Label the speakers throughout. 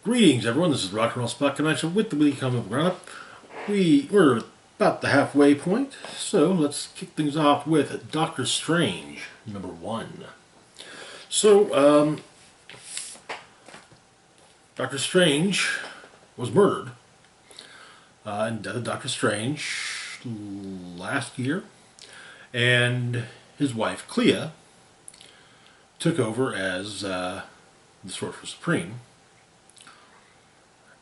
Speaker 1: Greetings, everyone. This is Rock and Roll Spot Convention with the weekly comic book roundup. We're about the halfway point, so let's kick things off with Doctor Strange #1. So, Doctor Strange was murdered in Death of Doctor Strange last year, and his wife Clea took over as the Sorcerer Supreme.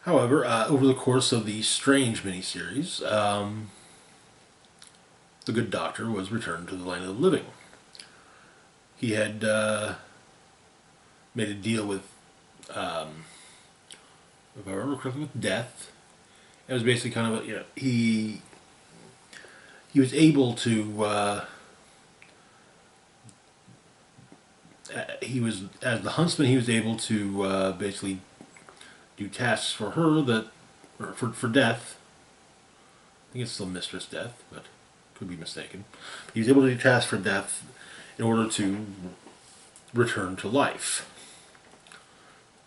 Speaker 1: However, over the course of the Strange miniseries, the good doctor was returned to the land of the living. He had made a deal with, if I remember correctly, with death. It was basically kind of he was able to he was, as the huntsman, he was able to basically do tasks for her that, or for Death. I think it's still Mistress Death, but could be mistaken. He was able to do tasks for Death in order to return to life.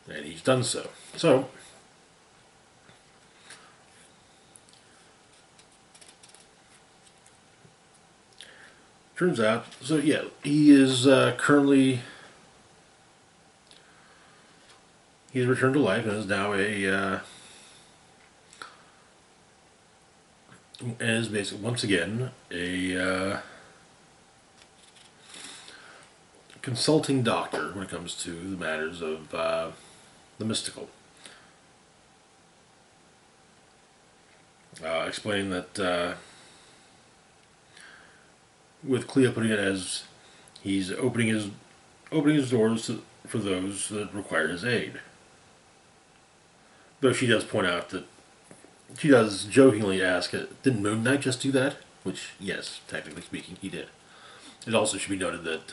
Speaker 1: And he's done so. So, turns out, he is currently, he's returned to life and is now is basically once again a consulting doctor when it comes to the matters of the mystical. Explaining that with Clea putting it as he's opening his doors for those that require his aid. Though she does point out that she does jokingly ask, didn't Moon Knight just do that? Which, yes, technically speaking, he did. It also should be noted that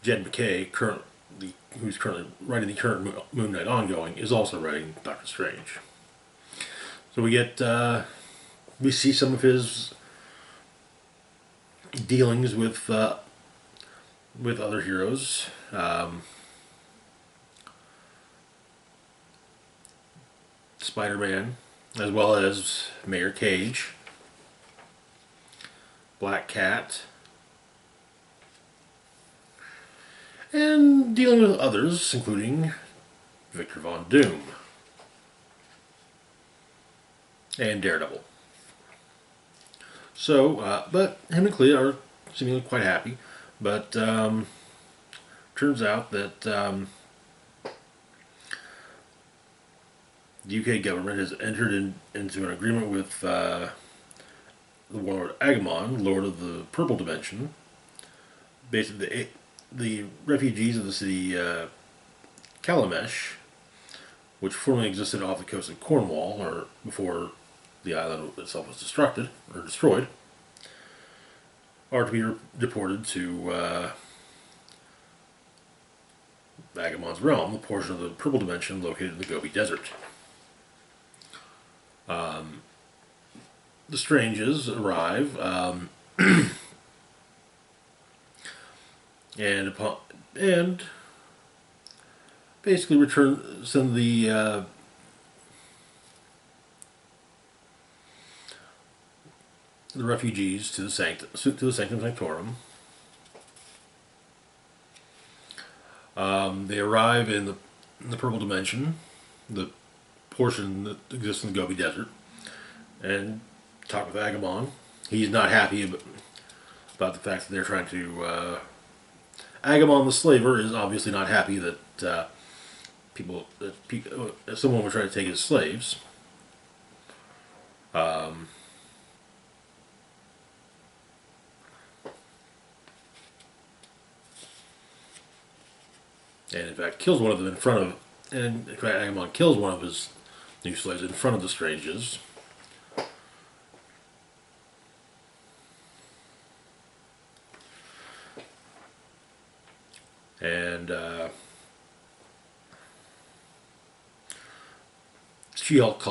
Speaker 1: Jed MacKay, who's currently writing the current Moon Knight ongoing, is also writing Doctor Strange. So we see some of his dealings with other heroes. Spider-Man, as well as Mayor Cage, Black Cat, and dealing with others, including Victor Von Doom and Daredevil. So, but him and Clea are seemingly quite happy, but turns out that the UK government has entered into an agreement with the warlord Agamon, Lord of the Purple Dimension. Basically, the refugees of the city Kalamesh, which formerly existed off the coast of Cornwall, or before the island itself was destroyed, are to be deported to Agamon's realm, the portion of the Purple Dimension located in the Gobi Desert. The Stranges arrive, and basically send the refugees to the Sanctum Sanctorum. They arrive in the Purple Dimension, the portion that exists in the Gobi Desert, and talk with Agamon. He's not happy about the fact that they're trying to... Agamon the slaver is obviously not happy that someone would try to take his slaves. And in fact kills one of them and in fact Agamon kills one of his new slaves in front of the Stranges. And She-Hulk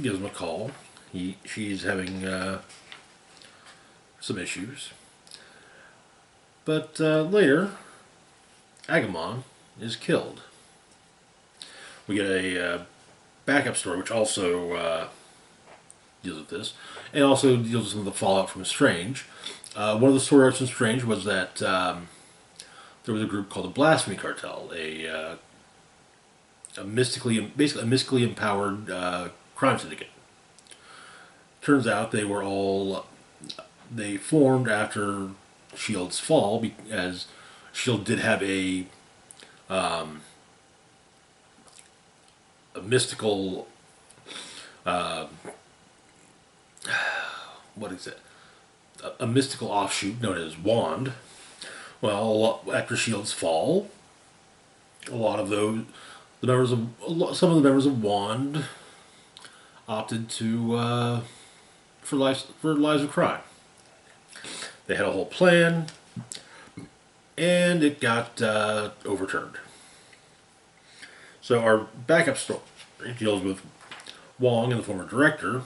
Speaker 1: gives him a call. She's having some issues. But later, Agamon is killed. We get a backup story which also deals with this, and also deals with some of the fallout from Strange. One of the story arcs in Strange was that there was a group called the Blasphemy Cartel, basically a mystically empowered crime syndicate. Turns out they formed after Shield's fall, as Shield did have a mystical what is it? A mystical offshoot known as Wand. Well, after Shield's fall, a lot of those the members of some of the members of Wand opted to for lives of crime. They had a whole plan, and it got overturned. So our backup story deals with Wong and the former director,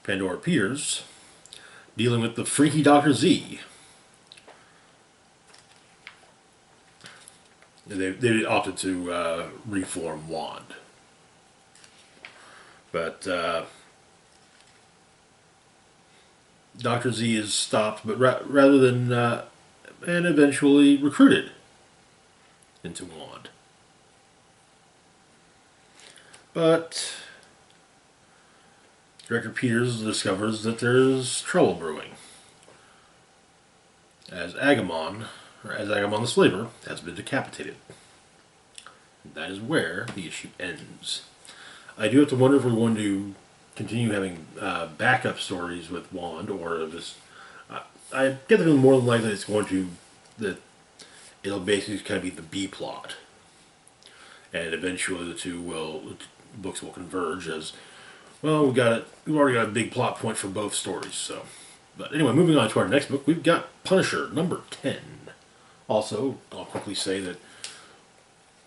Speaker 1: Pandora Peters, dealing with the freaky Dr. Z. They opted to reform Wand. But Dr. Z is stopped, but rather than and eventually recruited into Wand. But Director Peters discovers that there's trouble brewing, as Agamon the Slaver has been decapitated. And that is where the issue ends. I do have to wonder if we're going to continue having backup stories with Wand, or just I get the feeling more than likely that it'll basically kind of be the B plot, and eventually the books will converge. As well, we've already got a big plot point for both stories. So, but anyway, moving on to our next book, we've got Punisher #10. Also, I'll quickly say that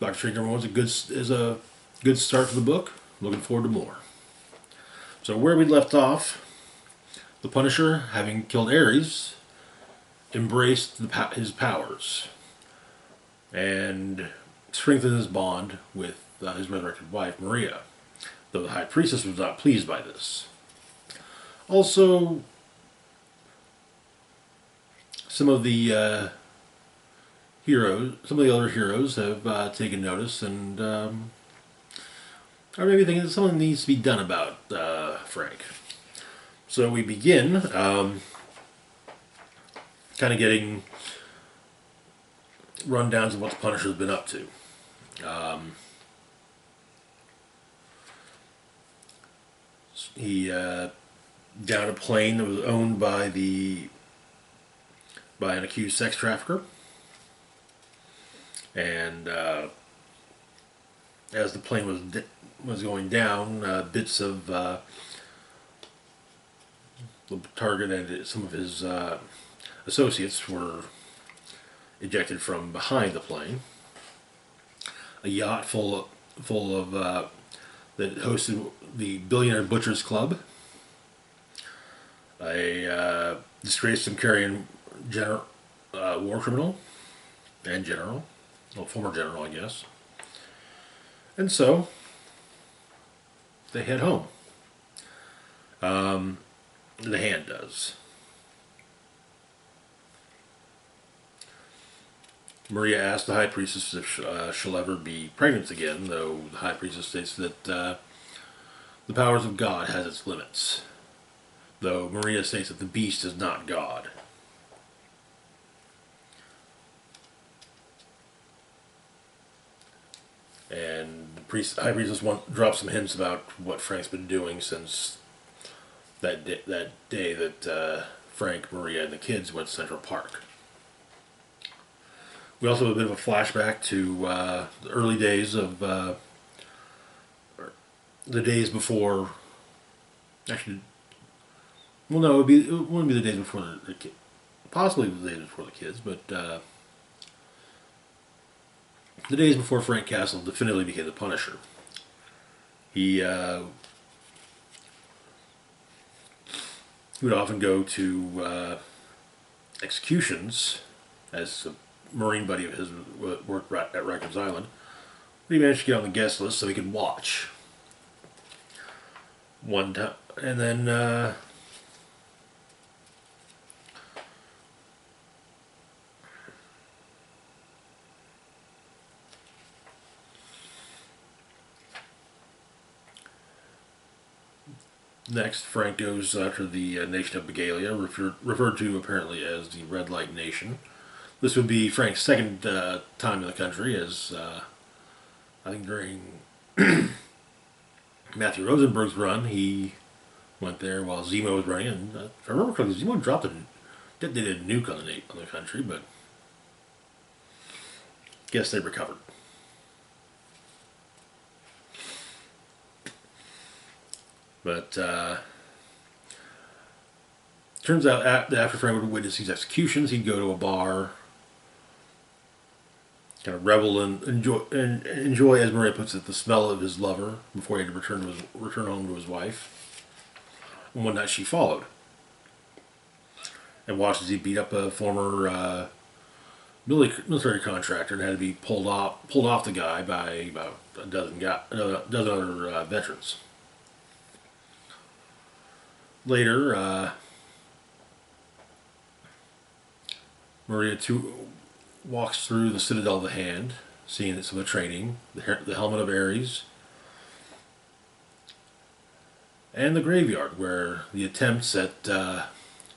Speaker 1: Doctor Strange #1 is a good start to the book. Looking forward to more. So where we left off, the Punisher, having killed Ares, embraced his powers and strengthened his bond with his resurrected wife, Maria, though the High Priestess was not pleased by this. Also, some of the other heroes have taken notice and are maybe thinking that something needs to be done about Frank. So we begin kind of getting rundowns of what the Punisher's been up to. He downed a plane that was owned by an accused sex trafficker, and as the plane was going down, bits of the target and some of his associates were ejected from behind the plane. A yacht full of that hosted the Billionaire Butchers Club. A disgraced and carrying war criminal and general, well, former general, I guess. And so they head home. The Hand does. Maria asks the High Priestess if she'll ever be pregnant again, though the High Priestess states that the powers of God has its limits, though Maria states that the beast is not God. And the High Priestess drops some hints about what Frank's been doing since that day that Frank, Maria, and the kids went to Central Park. We also have a bit of a flashback to the early days of the days before. Actually, well, no, it wouldn't be the days before the kids. Possibly the days before the kids, but the days before Frank Castle definitively became the Punisher. He would often go to executions, as a Marine buddy of his worked at Rikers Island, He managed to get on the guest list so he could watch one time. And then next, Frank goes after the nation of Begalia, referred to apparently as the Red Light Nation. This would be Frank's second time in the country, as I think during Matthew Rosenberg's run, he went there while Zemo was running. And if I remember correctly, Zemo detonated a nuke on the country, but guess they recovered. But turns out that after Frank would witness these executions, he'd go to a bar, kind of revel and enjoy, as Maria puts it, the smell of his lover before he had to return home to his wife. And one night she followed and watched as he beat up a former military contractor and had to be pulled off the guy by about a dozen other veterans. Later, Maria too walks through the Citadel of the Hand, seeing some of the training, the helmet of Ares, and the graveyard where the attempts at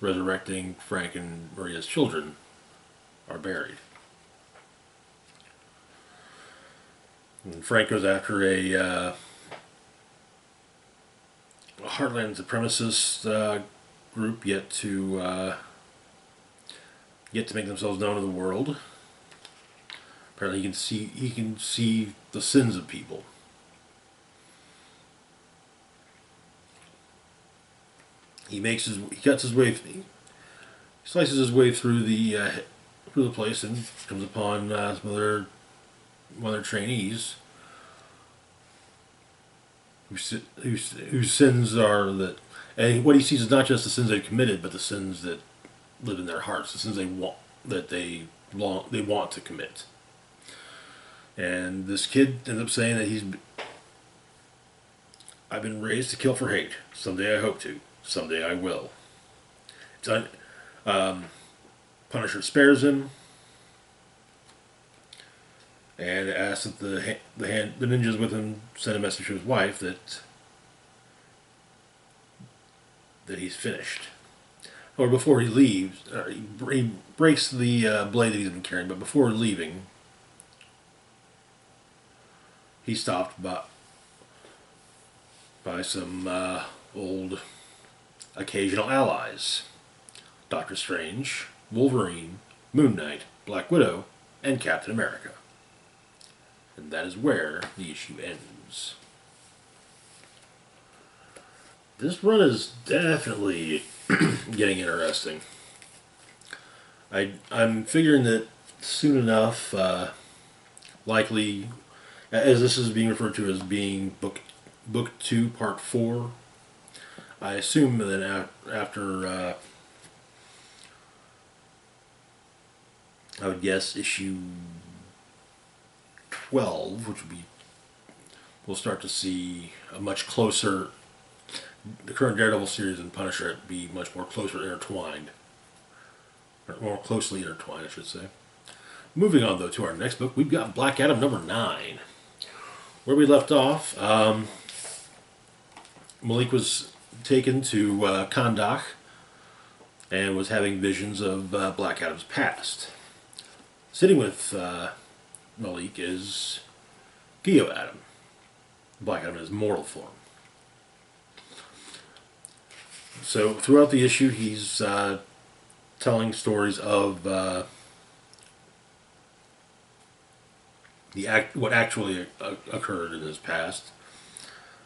Speaker 1: resurrecting Frank and Maria's children are buried. And Frank goes after a Heartland supremacist group yet to make themselves known to the world. Apparently, he can see the sins of people. He slices his way through the place and comes upon one of their trainees whose sins are that, and what he sees is not just the sins they've committed, but the sins that live in their hearts, the sins they want to commit. And this kid ends up saying that I've been raised to kill for hate. Someday I hope to. Someday I will. Punisher spares him and asks that the ninjas with him send a message to his wife that he's finished. Or before he leaves, he breaks the blade that he's been carrying, but before leaving, he's stopped by some old occasional allies. Doctor Strange, Wolverine, Moon Knight, Black Widow, and Captain America. And that is where the issue ends. This run is definitely getting interesting. I'm figuring that soon enough, likely, as this is being referred to as being book 2, part 4, I assume that after, I would guess issue 12, which would be, we'll start to see a much closer, the current Daredevil series and Punisher be much more closely intertwined, I should say. Moving on, though, to our next book, we've got Black Adam number 9. Where we left off, Malik was taken to Kahndaq and was having visions of Black Adam's past. Sitting with Malik is Theo Adam, Black Adam in his mortal form. So throughout the issue, he's telling stories of what actually occurred in his past.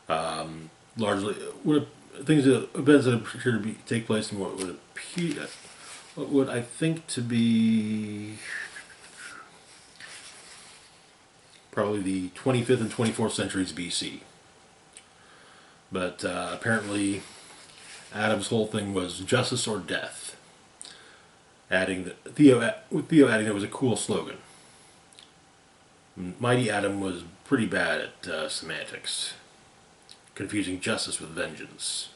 Speaker 1: Largely, events that appear to take place in what would I think to be probably the 25th and 24th centuries BC. But apparently, Adam's whole thing was justice or death. Theo adding it was a cool slogan. Mighty Adam was pretty bad at semantics, confusing justice with vengeance.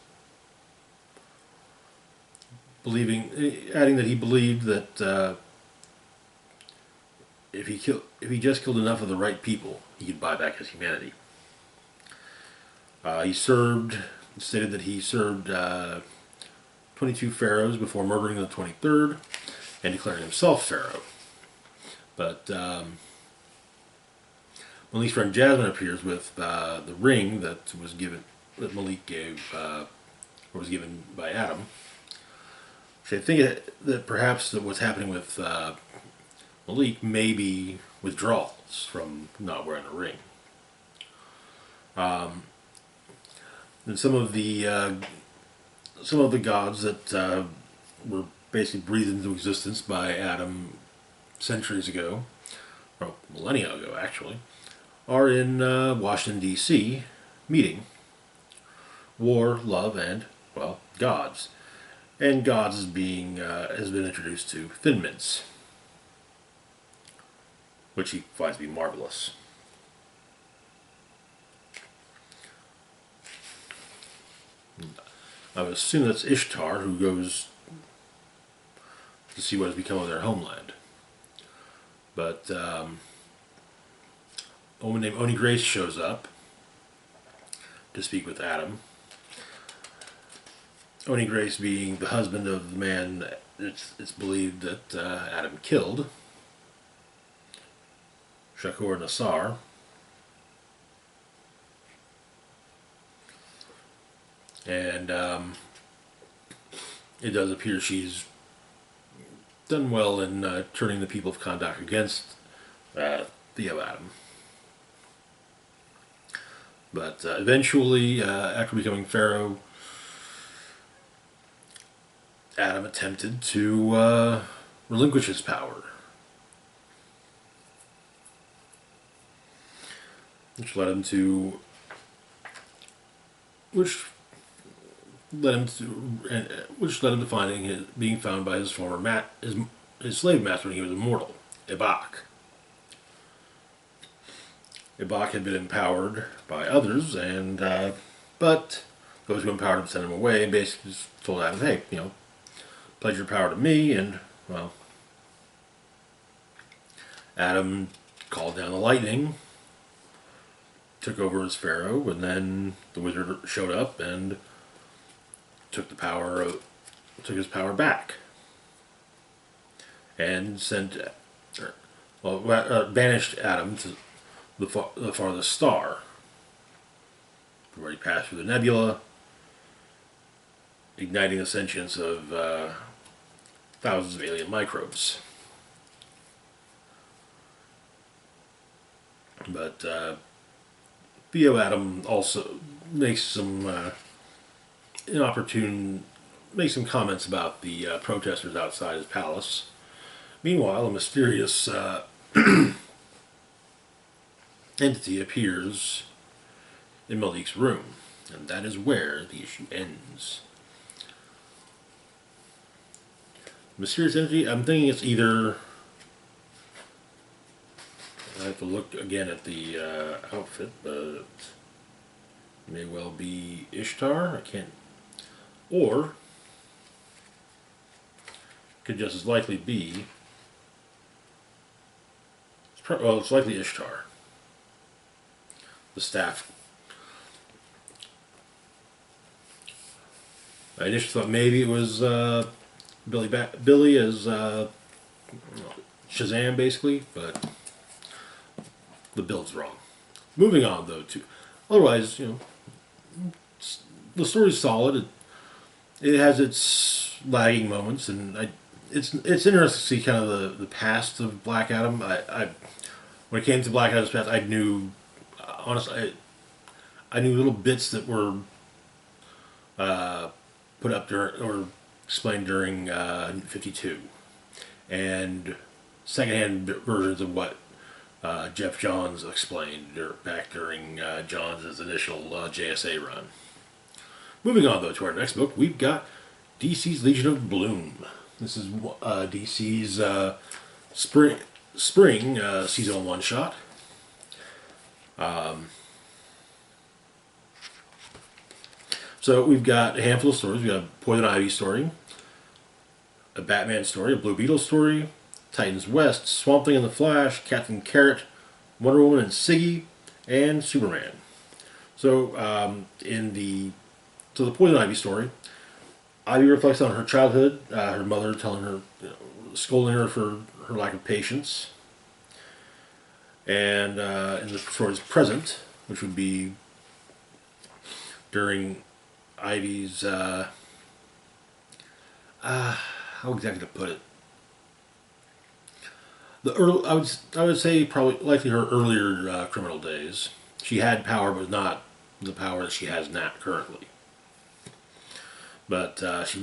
Speaker 1: Adding that he believed that if he just killed enough of the right people, he could buy back his humanity. He stated that he served 22 pharaohs before murdering the 23rd and declaring himself pharaoh. But Malik's friend Jasmine appears with the ring that Malik gave, or was given by Adam. So I think that perhaps what's happening with Malik may be withdrawals from not wearing a ring. And some of the gods that were basically breathed into existence by Adam centuries ago, or millennia ago actually, are in Washington, D.C., meeting. War, love, and, well, gods. And gods has been introduced to Thin Mints, which he finds to be marvelous. I would assume that's Ishtar, who goes to see what has become of their homeland. But a woman named Oni Grace shows up to speak with Adam. Oni Grace being the husband of the man that it's believed that Adam killed, Shakur Nassar. And it does appear she's done well in turning the people of Kahndaq against Theo Adam. But eventually, after becoming pharaoh, Adam attempted to relinquish his power, which led him to being found by his former his slave master when he was immortal, Ibak. Ibak had been empowered by others, and but those who empowered him sent him away and basically just told Adam, "Hey, pledge your power to me." And well, Adam called down the lightning, took over as pharaoh, and then the wizard showed up and took his power back, and banished Adam to the farthest star, where he passed through the nebula, igniting the sentience of thousands of alien microbes. But Theo Adam also makes some makes some comments about the protesters outside his palace. Meanwhile, a mysterious entity appears in Malik's room, and that is where the issue ends. Mysterious entity, I'm thinking it's either... I have to look again at the outfit, but it may well be Ishtar. I can't... Or could just as likely be... it's likely Ishtar. The staff. I initially thought maybe it was Billy as Shazam, basically, but the build's wrong. Moving on, though, otherwise, the story's solid. It has its lagging moments, and it's interesting to see kind of the past of Black Adam. When it came to Black Adam's past, I knew, honestly, I knew little bits that were put up during, or explained during 52, and secondhand versions of what Jeff Johns explained back during Johns' initial JSA run. Moving on, though, to our next book, we've got DC's Legion of Bloom. This is DC's spring season one shot. So we've got a handful of stories. We've got a Poison Ivy story, a Batman story, a Blue Beetle story, Titans West, Swamp Thing and the Flash, Captain Carrot, Wonder Woman and Siggy, and Superman. So the Poison Ivy story, Ivy reflects on her childhood, her mother telling her, scolding her for her lack of patience, and in the story's present, which would be during Ivy's, how exactly to put it? I would say probably likely her earlier criminal days. She had power, but not the power that she has now currently. But she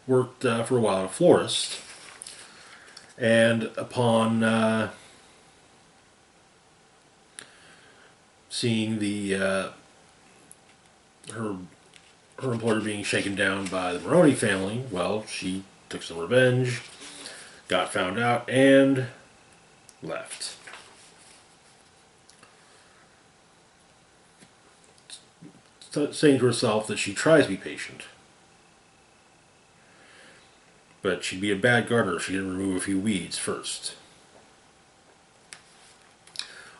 Speaker 1: worked for a while at a florist, and upon seeing her employer being shaken down by the Maroney family, well, she took some revenge, got found out, and left. Saying to herself that she tries to be patient, but she'd be a bad gardener if she didn't remove a few weeds first.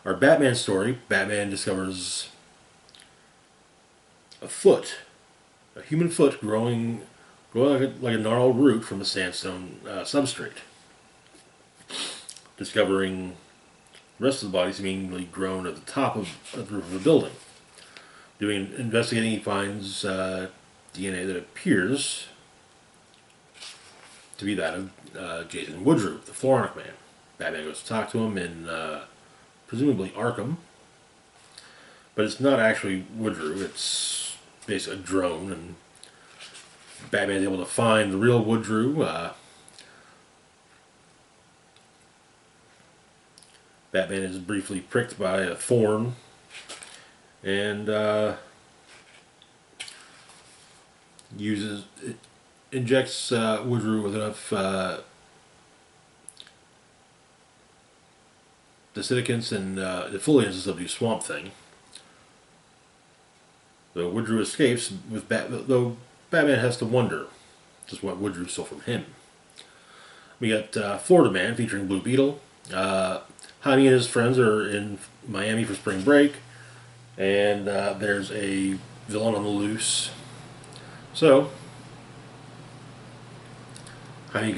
Speaker 1: Our Batman story, Batman discovers a human foot growing like a gnarled root from a sandstone substrate. Discovering the rest of the body seemingly grown at the top of the roof of a building. Investigating, he finds DNA that appears to be that of Jason Woodrue, the Floronic Man. Batman goes to talk to him in presumably Arkham, but it's not actually Woodrue. It's basically a drone, and Batman's able to find the real Woodrue. Batman is briefly pricked by a thorn, and injects Woodrue with enough decidicants and defoliants to subdue Swamp Thing. Though Woodrue escapes, though Batman has to wonder just what Woodrue stole from him. We got Florida Man featuring Blue Beetle. Jaime and his friends are in Miami for spring break, and there's a villain on the loose. So Jaime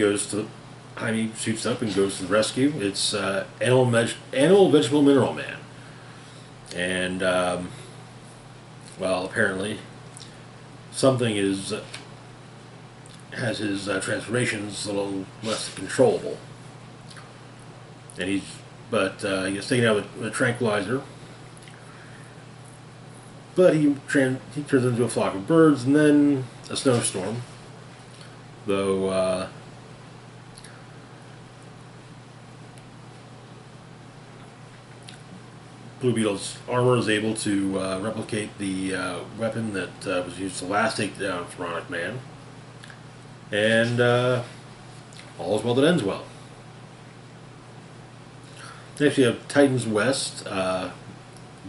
Speaker 1: shoots up and goes to the rescue. It's Animal Vegetable Mineral Man, and well, apparently something has his transformations a little less controllable, and he gets taken out with a tranquilizer. But he turns into a flock of birds, and then a snowstorm. Though Blue Beetle's armor is able to replicate the weapon that was used to last take down Floronic Man, and all is well that ends well. Next, we have Titans West,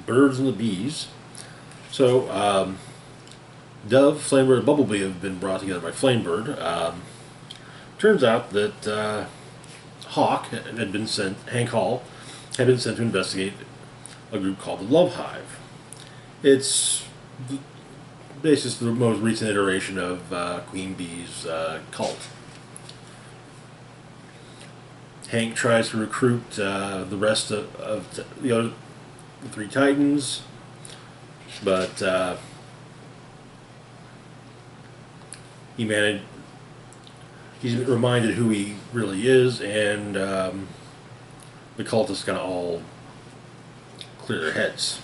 Speaker 1: Birds and the Bees. So, Dove, Flamebird, and Bumblebee have been brought together by Flamebird. Turns out that Hank Hall, had been sent to investigate a group called the Love Hive. It's basically the most recent iteration of Queen Bee's cult. Hank tries to recruit the rest of the other three Titans, but he's reminded who he really is, and the cultists kind of all clear their heads.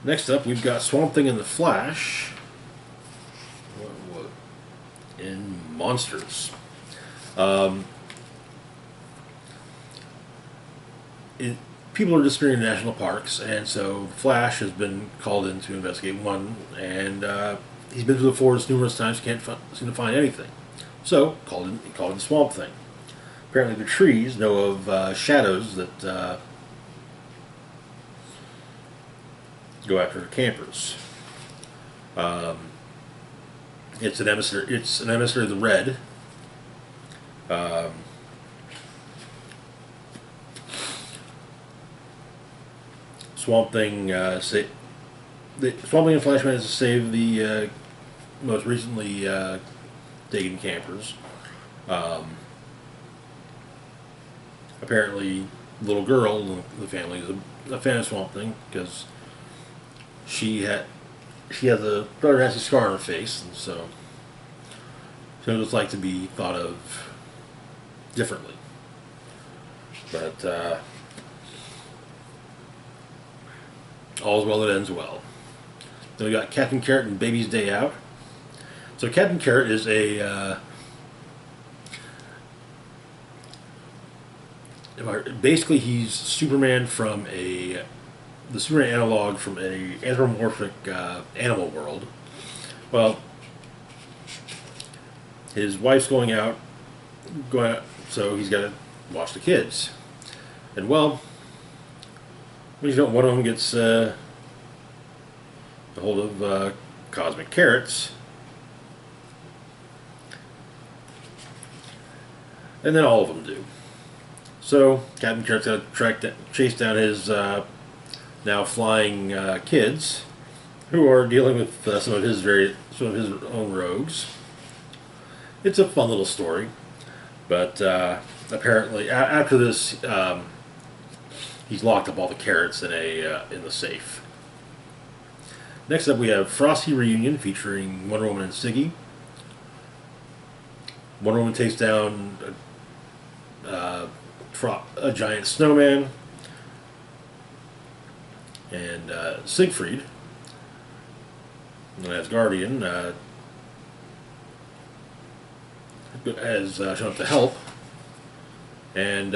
Speaker 1: Next up, we've got Swamp Thing and the Flash in Monsters. People are disappearing in national parks, and so Flash has been called in to investigate one, and he's been to the forest numerous times, can't seem to find anything. So, he called in Swamp Thing. Apparently the trees know of shadows that go after the campers. It's an emissary. It's an emissary of the Red. Um, Swamp Thing. The Swamp Thing and Flash managed to save the most recently taken campers. Um, Apparently, the little girl in the family is a fan of Swamp Thing because she has a rather nasty scar on her face, and so she knows what it's like to be thought of differently. But all's well that ends well. Then we got Captain Carrot and Baby's Day Out. So Captain Carrot is a basically he's Superman from the Superman analog from a anthropomorphic animal world. Well, his wife's going out, so he's got to watch the kids. And well, one of them gets a hold of cosmic carrots, and then all of them do. So Captain Carrot's got to chase down his now flying kids, who are dealing with some of his own rogues. It's a fun little story, but apparently after this, he's locked up all the carrots in the safe. Next up, we have Frosty Reunion featuring Wonder Woman and Siggy. Wonder Woman takes down a giant snowman, and Siegfried, as Guardian, has shown up to help, and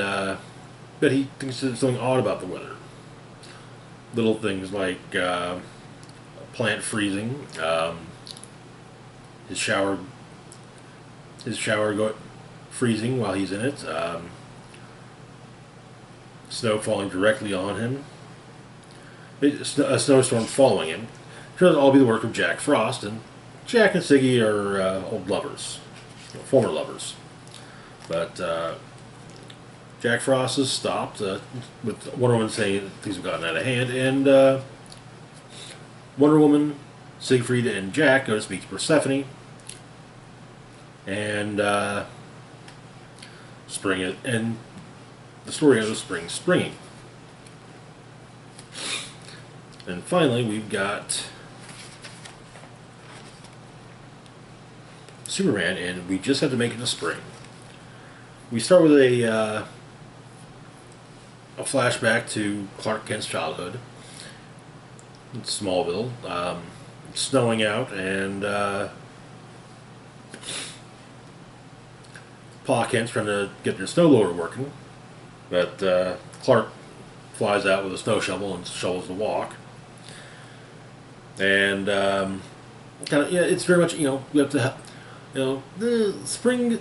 Speaker 1: but he thinks there's something odd about the weather. Little things like a plant freezing, his shower freezing while he's in it. Snow falling directly on him. A snowstorm following him. Turns out to all be the work of Jack Frost, and Jack and Siggy are old lovers, former lovers. But Jack Frost is stopped with Wonder Woman saying that things have gotten out of hand, and Wonder Woman, Siegfried, and Jack go to speak to Persephone, and the story of spring springing. And finally, we've got Superman, and we just have to make it to spring. We start with a flashback to Clark Kent's childhood in Smallville. It's snowing out, and Pa Kent's trying to get their snowblower working, but Clark flies out with a snow shovel and shovels the walk. And it's very much, we have to the spring,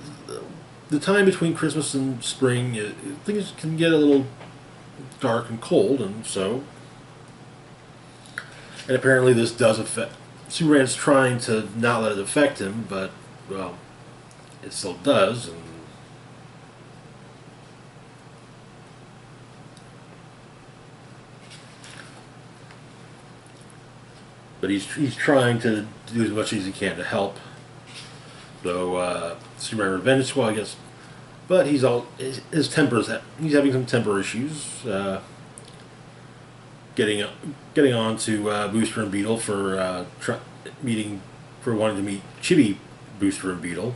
Speaker 1: the time between Christmas and spring, things can get a little dark and cold, and apparently this does affect Superman's trying to not let it affect him, but well, it still does. But he's trying to do as much as he can to help. So Superman Revenge Squad, I guess, but his temper's he's having some temper issues. Getting on to Booster and Beetle for wanting to meet Chibi, Booster and Beetle,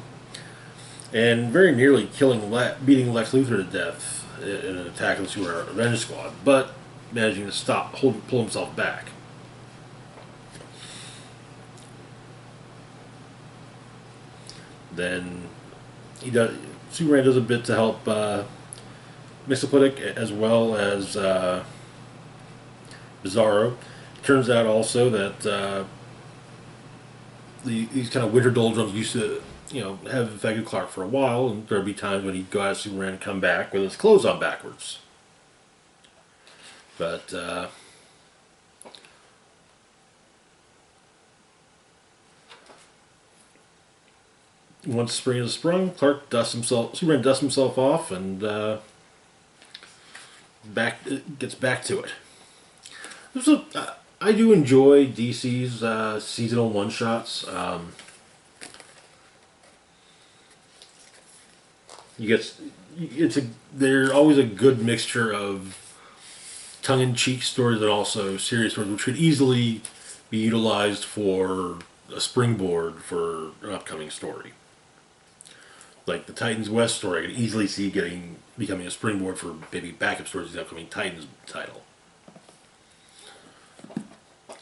Speaker 1: and very nearly beating Lex Luthor to death in an attack on the Superman Revenge Squad, but managing to pull himself back. Then Superman does a bit to help Misc as well as Bizarro. Turns out also that these kind of winter doldrums used to, have affected Clark for a while, and there'd be times when he'd go out as Superman and come back with his clothes on backwards. But once spring is sprung, Superman dusts himself off, and gets back to it. I do enjoy DC's seasonal one shots. You get they're always a good mixture of tongue-in-cheek stories and also serious stories, which could easily be utilized for a springboard for an upcoming story. Like the Titans West story, I could easily see becoming a springboard for maybe backup stories of the upcoming Titans title.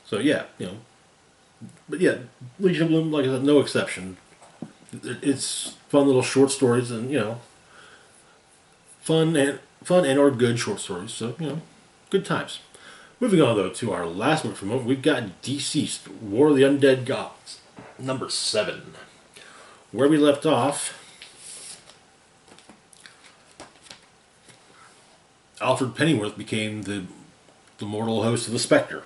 Speaker 1: So yeah, but yeah, Legion of Bloom, like I said, no exception. It's fun little short stories, and fun and or good short stories. So good times. Moving on though to our last book for the moment, we've got DCeased, War of the Undead Gods, number 7. Where we left off, Alfred Pennyworth became the mortal host of the Spectre.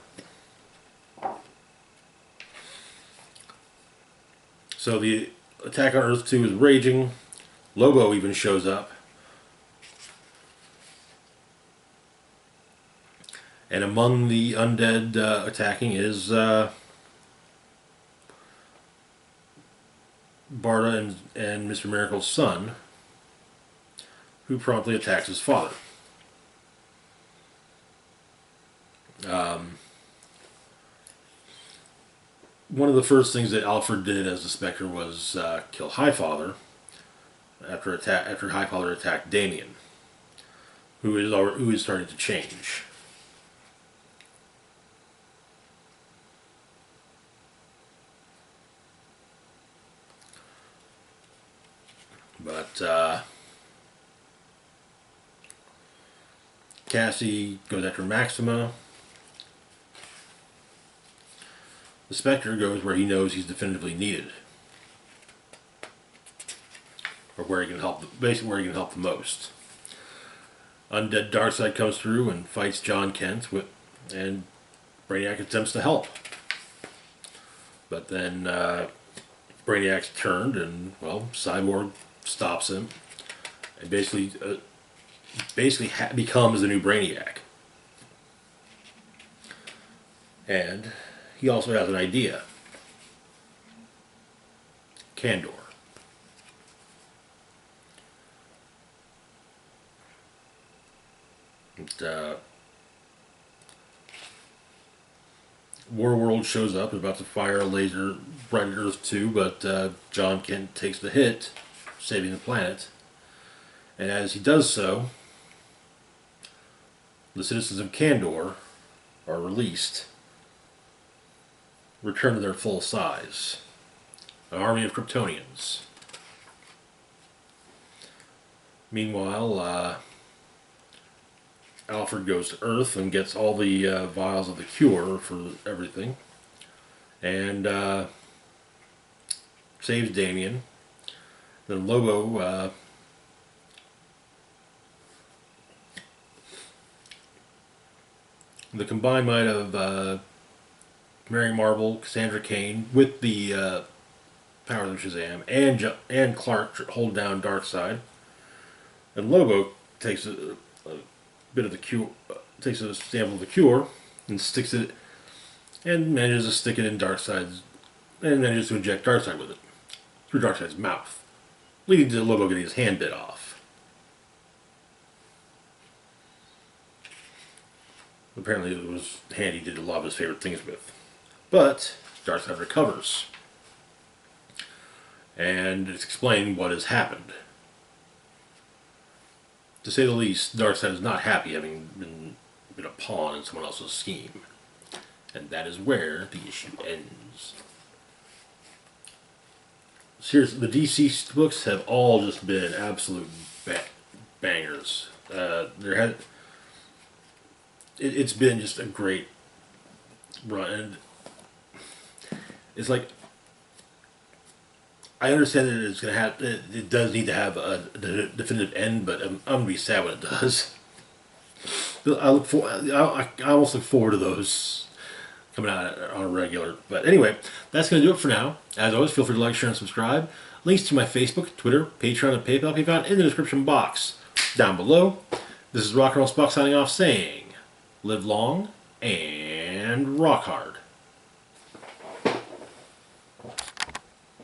Speaker 1: So the attack on Earth 2 is raging. Lobo even shows up. And among the undead attacking is Barda and Mr. Miracle's son, who promptly attacks his father. One of the first things that Alfred did as the Spectre was kill Highfather after Highfather attacked Damien, who is starting to change. But Cassie goes after Maxima. The Spectre goes where he knows he's definitively needed, or where he can help. Basically, where he can help the most. Undead Darkseid comes through and fights John Kent, and Brainiac attempts to help, but then Brainiac's turned, and Cyborg stops him, and basically becomes the new Brainiac. And he also has an idea. Kandor. Warworld shows up, about to fire a laser right at Earth 2, but John Kent takes the hit, saving the planet. And as he does so, the citizens of Kandor are released, return to their full size. An army of Kryptonians. Meanwhile, Alfred goes to Earth and gets all the vials of the cure for everything, and saves Damien. Then Lobo the combined might of Mary Marvel, Cassandra Cain, with the powers of Shazam, and Clark hold down Darkseid, and Lobo takes a bit of the cure, takes a sample of the cure, and sticks it, and manages to stick it in Darkseid's, and manages to inject Darkseid with it through Darkseid's mouth, leading to Lobo getting his hand bit off. Apparently, it was the hand he did a lot of his favorite things with. But Darkseid recovers, and it's explained what has happened. To say the least, Darkseid is not happy having been a pawn in someone else's scheme. And that is where the issue ends. Seriously, the DCeased books have all just been absolute bangers. It's been just a great run. And it's like, I understand that it's gonna have. It does need to have a definitive end, but I'm gonna be sad when it does. I almost look forward to those coming out on a regular. But anyway, that's going to do it for now. As always, feel free to like, share, and subscribe. Links to my Facebook, Twitter, Patreon, and PayPal can be found in the description box down below. This is Rock and Roll Spock signing off saying, live long and rock hard.